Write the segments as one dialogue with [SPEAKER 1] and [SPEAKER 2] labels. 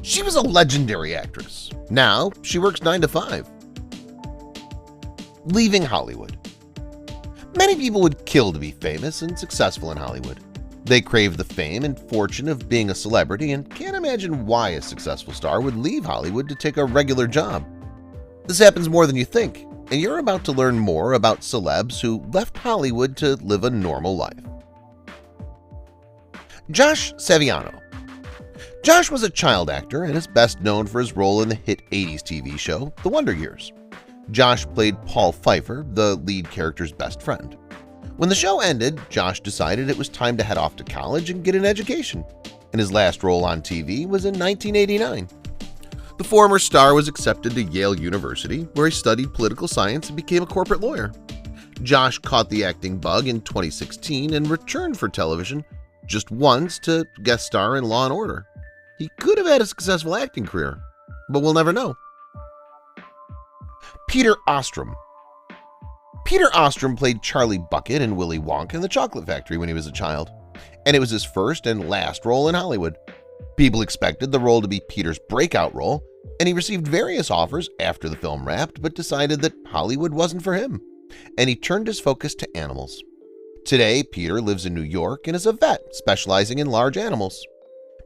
[SPEAKER 1] She was a legendary actress. Now she works 9 to 5. Leaving Hollywood. Many people would kill to be famous and successful in Hollywood. They crave the fame and fortune of being a celebrity and can't imagine why a successful star would leave Hollywood to take a regular job. This happens more than you think, and you're about to learn more about celebs who left Hollywood to live a normal life. Josh Saviano. Josh was a child actor and is best known for his role in the hit 80s TV show The Wonder Years. Josh played Paul Pfeiffer, the lead character's best friend. When the show ended, Josh decided it was time to head off to college and get an education, and his last role on TV was in 1989. The former star was accepted to Yale University, where he studied political science and became a corporate lawyer. Josh caught the acting bug in 2016 and returned for television just once to guest star in Law & Order. He could have had a successful acting career, but we'll never know. Peter Ostrom. Peter Ostrom played Charlie Bucket in Willy Wonka and the Chocolate Factory when he was a child, and it was his first and last role in Hollywood. People expected the role to be Peter's breakout role, and he received various offers after the film wrapped but decided that Hollywood wasn't for him, and he turned his focus to animals. Today, Peter lives in New York and is a vet specializing in large animals.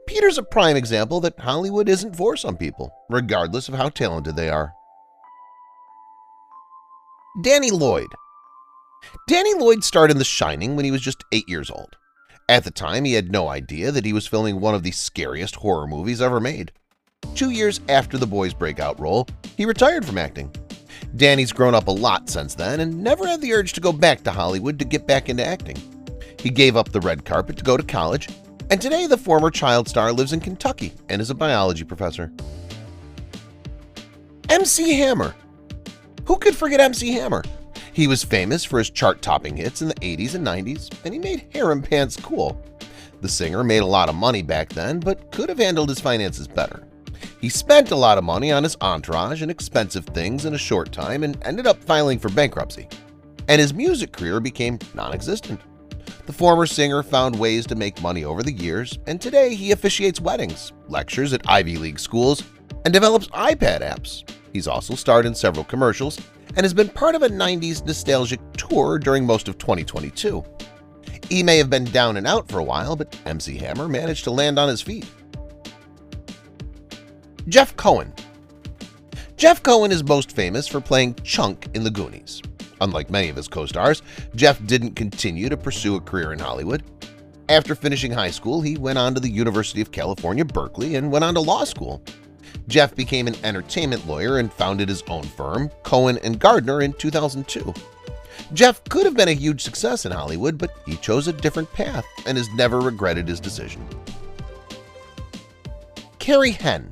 [SPEAKER 1] Peter's a prime example that Hollywood isn't for some people, regardless of how talented they are. Danny Lloyd. Danny Lloyd starred in The Shining when he was just 8 years old. At the time, he had no idea that he was filming one of the scariest horror movies ever made. 2 years after the boy's breakout role, he retired from acting. Danny's grown up a lot since then and never had the urge to go back to Hollywood to get back into acting. He gave up the red carpet to go to college, and today the former child star lives in Kentucky and is a biology professor. MC Hammer. Who could forget MC Hammer? He was famous for his chart-topping hits in the 80s and 90s, and he made harem pants cool. The singer made a lot of money back then, but could have handled his finances better. He spent a lot of money on his entourage and expensive things in a short time and ended up filing for bankruptcy, and his music career became non-existent. The former singer found ways to make money over the years, and today he officiates weddings, lectures at Ivy League schools, and develops iPad apps. He's also starred in several commercials and has been part of a 90s nostalgic tour during most of 2022. He may have been down and out for a while, but MC Hammer managed to land on his feet. Jeff Cohen. Jeff Cohen is most famous for playing Chunk in The Goonies. Unlike many of his co-stars, Jeff didn't continue to pursue a career in Hollywood. After finishing high school, he went on to the University of California, Berkeley, and went on to law school. Jeff became an entertainment lawyer and founded his own firm, Cohen & Gardner, in 2002. Jeff could have been a huge success in Hollywood, but he chose a different path and has never regretted his decision. Carrie Henn.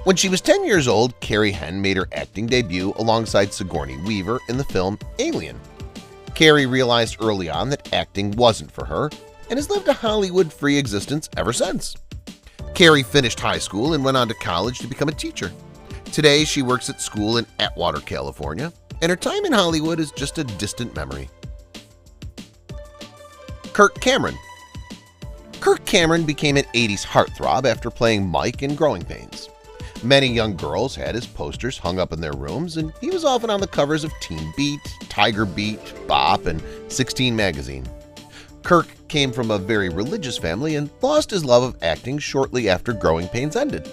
[SPEAKER 1] When she was 10 years old, Carrie Henn made her acting debut alongside Sigourney Weaver in the film Alien. Carrie realized early on that acting wasn't for her and has lived a Hollywood-free existence ever since. Carrie finished high school and went on to college to become a teacher. Today, she works at school in Atwater, California, and her time in Hollywood is just a distant memory. Kirk Cameron. Kirk Cameron became an 80s heartthrob after playing Mike in Growing Pains. Many young girls had his posters hung up in their rooms, and he was often on the covers of Teen Beat, Tiger Beat, Bop, and 16 magazine. Kirk came from a very religious family and lost his love of acting shortly after Growing Pains ended.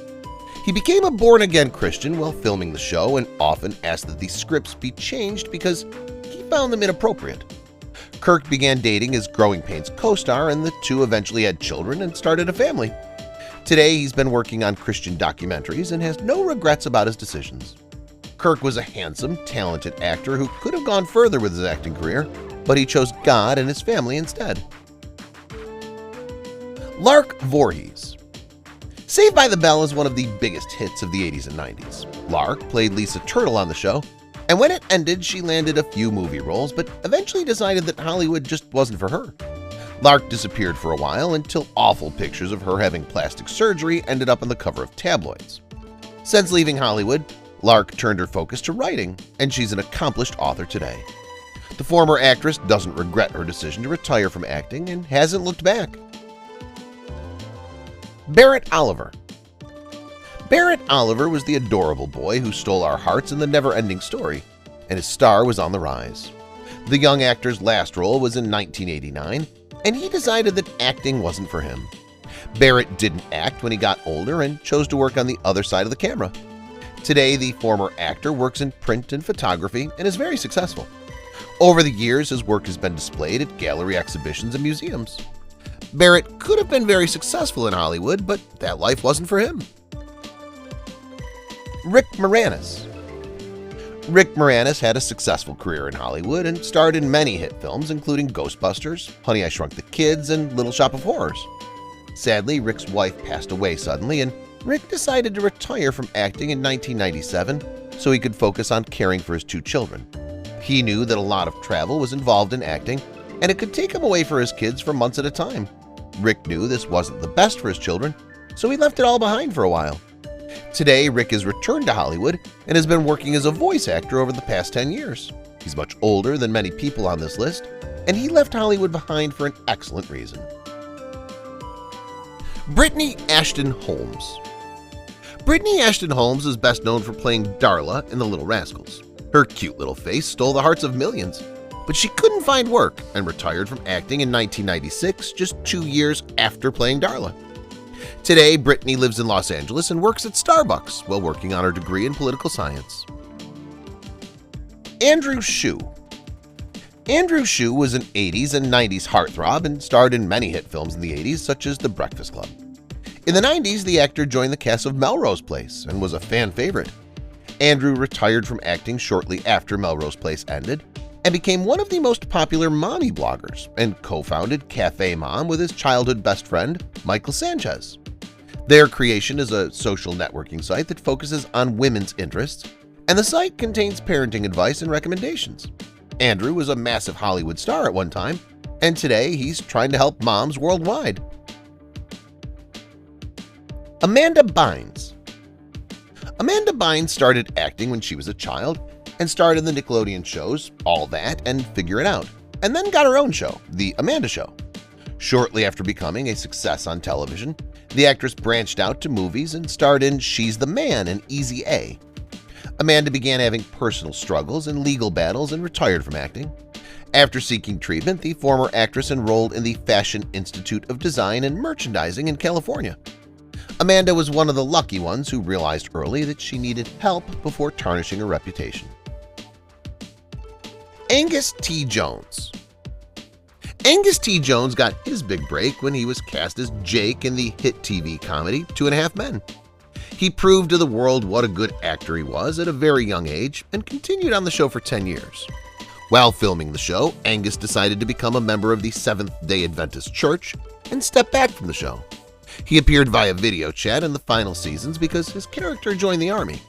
[SPEAKER 1] He became a born-again Christian while filming the show and often asked that the scripts be changed because he found them inappropriate. Kirk began dating his Growing Pains co-star, and the two eventually had children and started a family. Today, he's been working on Christian documentaries and has no regrets about his decisions. Kirk was a handsome, talented actor who could have gone further with his acting career, but he chose God and his family instead. Lark Voorhees. Saved by the Bell is one of the biggest hits of the 80s and 90s. Lark played Lisa Turtle on the show, and when it ended, she landed a few movie roles, but eventually decided that Hollywood just wasn't for her. Lark disappeared for a while until awful pictures of her having plastic surgery ended up on the cover of tabloids. Since leaving Hollywood, Lark turned her focus to writing, and she's an accomplished author today. The former actress doesn't regret her decision to retire from acting and hasn't looked back. Barrett Oliver. Barrett Oliver was the adorable boy who stole our hearts in the never-ending story, and his star was on the rise. The young actor's last role was in 1989, and he decided that acting wasn't for him. Barrett didn't act when he got older and chose to work on the other side of the camera. Today, the former actor works in print and photography and is very successful. Over the years, his work has been displayed at gallery exhibitions and museums. Barrett could have been very successful in Hollywood, but that life wasn't for him. Rick Moranis. Rick Moranis had a successful career in Hollywood and starred in many hit films including Ghostbusters, Honey, I Shrunk the Kids, and Little Shop of Horrors. Sadly, Rick's wife passed away suddenly, and Rick decided to retire from acting in 1997 so he could focus on caring for his 2 children. He knew that a lot of travel was involved in acting, and it could take him away for his kids for months at a time. Rick knew this wasn't the best for his children, so he left it all behind for a while. Today, Rick has returned to Hollywood and has been working as a voice actor over the past 10 years. He's much older than many people on this list, and he left Hollywood behind for an excellent reason. Brittany Ashton Holmes. Brittany Ashton Holmes is best known for playing Darla in The Little Rascals. Her cute little face stole the hearts of millions, but she couldn't find work and retired from acting in 1996, just 2 years after playing Darla. Today, Brittany lives in Los Angeles and works at Starbucks while working on her degree in political science. Andrew Shue. Andrew Shue was an 80s and 90s heartthrob and starred in many hit films in the 80s such as The Breakfast Club. In the 90s, the actor joined the cast of Melrose Place and was a fan favorite. Andrew retired from acting shortly after Melrose Place ended and became one of the most popular mommy bloggers and co-founded Cafe Mom with his childhood best friend, Michael Sanchez. Their creation is a social networking site that focuses on women's interests, and the site contains parenting advice and recommendations. Andrew was a massive Hollywood star at one time, and today he's trying to help moms worldwide. Amanda Bynes. Amanda Bynes started acting when she was a child and starred in the Nickelodeon shows All That and Figure It Out, and then got her own show, The Amanda Show. Shortly after becoming a success on television, the actress branched out to movies and starred in She's the Man and Easy A. Amanda began having personal struggles and legal battles and retired from acting. After seeking treatment, the former actress enrolled in the Fashion Institute of Design and Merchandising in California. Amanda was one of the lucky ones who realized early that she needed help before tarnishing her reputation. Angus T. Jones. Angus T. Jones got his big break when he was cast as Jake in the hit TV comedy 2.5 Men. He proved to the world what a good actor he was at a very young age and continued on the show for 10 years. While filming the show, Angus decided to become a member of the Seventh-day Adventist Church and step back from the show. He appeared via video chat in the final seasons because his character joined the army.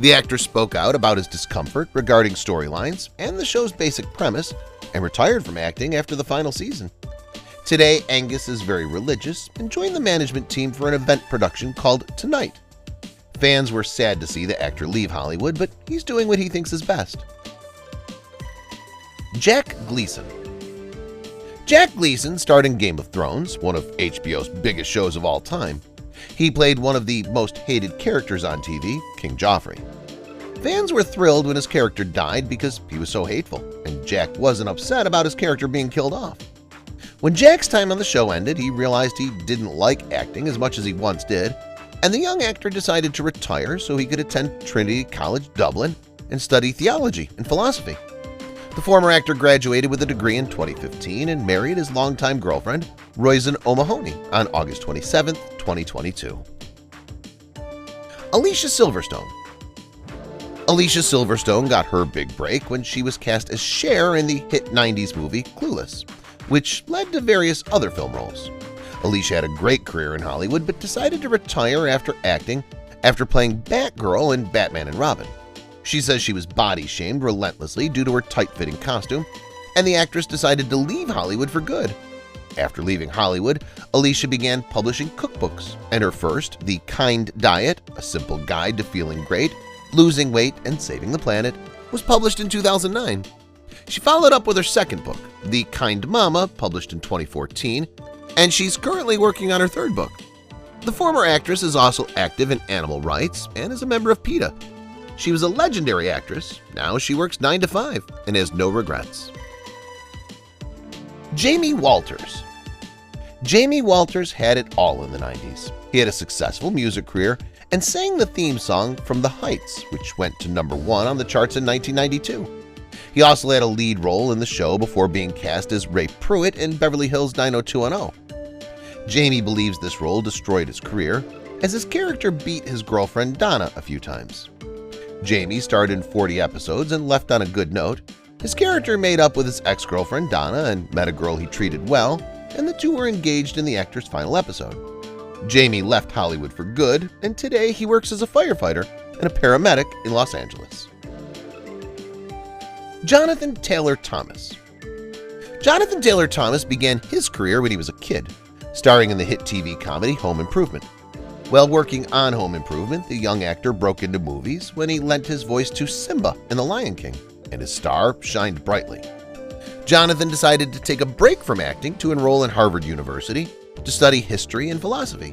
[SPEAKER 1] The actor spoke out about his discomfort regarding storylines and the show's basic premise and retired from acting after the final season. Today, Angus is very religious and joined the management team for an event production called Tonight. Fans were sad to see the actor leave Hollywood, but he's doing what he thinks is best. Jack Gleason. Jack Gleason starred in Game of Thrones, one of HBO's biggest shows of all time. He played one of the most hated characters on TV, King Joffrey. Fans were thrilled when his character died because he was so hateful, and Jack wasn't upset about his character being killed off. When Jack's time on the show ended, he realized he didn't like acting as much as he once did, and the young actor decided to retire so he could attend Trinity College Dublin and study theology and philosophy. The former actor graduated with a degree in 2015 and married his longtime girlfriend, Roisin O'Mahony, on August 27, 2022. Alicia Silverstone. Alicia Silverstone got her big break when she was cast as Cher in the hit 90s movie Clueless, which led to various other film roles. Alicia had a great career in Hollywood but decided to retire after acting after playing Batgirl in Batman and Robin. She says she was body-shamed relentlessly due to her tight-fitting costume, and the actress decided to leave Hollywood for good. After leaving Hollywood, Alicia began publishing cookbooks, and her first, The Kind Diet, a simple guide to feeling great, losing weight, and saving the planet, was published in 2009. She followed up with her second book, The Kind Mama, published in 2014, and she's currently working on her third book. The former actress is also active in animal rights and is a member of PETA. She was a legendary actress. Now she works 9 to 5 and has no regrets. Jamie Walters. Jamie Walters had it all in the 90s. He had a successful music career and sang the theme song from The Heights, which went to #1 on the charts in 1992. He also had a lead role in the show before being cast as Ray Pruitt in Beverly Hills 90210. Jamie believes this role destroyed his career, as his character beat his girlfriend Donna a few times. Jamie starred in 40 episodes and left on a good note. His character made up with his ex-girlfriend Donna and met a girl he treated well, and the two were engaged in the actor's final episode. Jamie left Hollywood for good, and today he works as a firefighter and a paramedic in Los Angeles. Jonathan Taylor Thomas. Jonathan Taylor Thomas began his career when he was a kid, starring in the hit TV comedy Home Improvement. While working on Home Improvement, the young actor broke into movies when he lent his voice to Simba in The Lion King, and his star shined brightly. Jonathan decided to take a break from acting to enroll in Harvard University to study history and philosophy.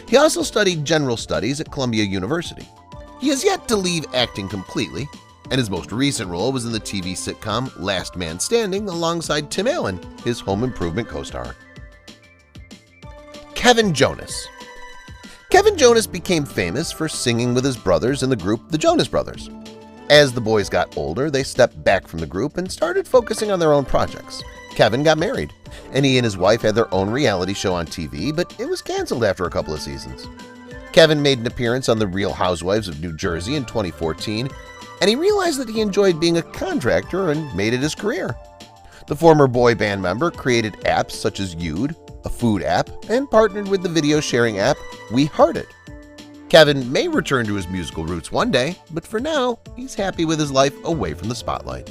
[SPEAKER 1] He also studied general studies at Columbia University. He has yet to leave acting completely, and his most recent role was in the TV sitcom Last Man Standing alongside Tim Allen, his Home Improvement co-star. Kevin Jonas. Kevin Jonas became famous for singing with his brothers in the group The Jonas Brothers. As the boys got older, they stepped back from the group and started focusing on their own projects. Kevin got married, and he and his wife had their own reality show on TV, but it was canceled after a couple of seasons. Kevin made an appearance on The Real Housewives of New Jersey in 2014, and he realized that he enjoyed being a contractor and made it his career. The former boy band member created apps such as You'd, a food app, and partnered with the video sharing app We Heart It. Kevin may return to his musical roots one day, but for now, he's happy with his life away from the spotlight.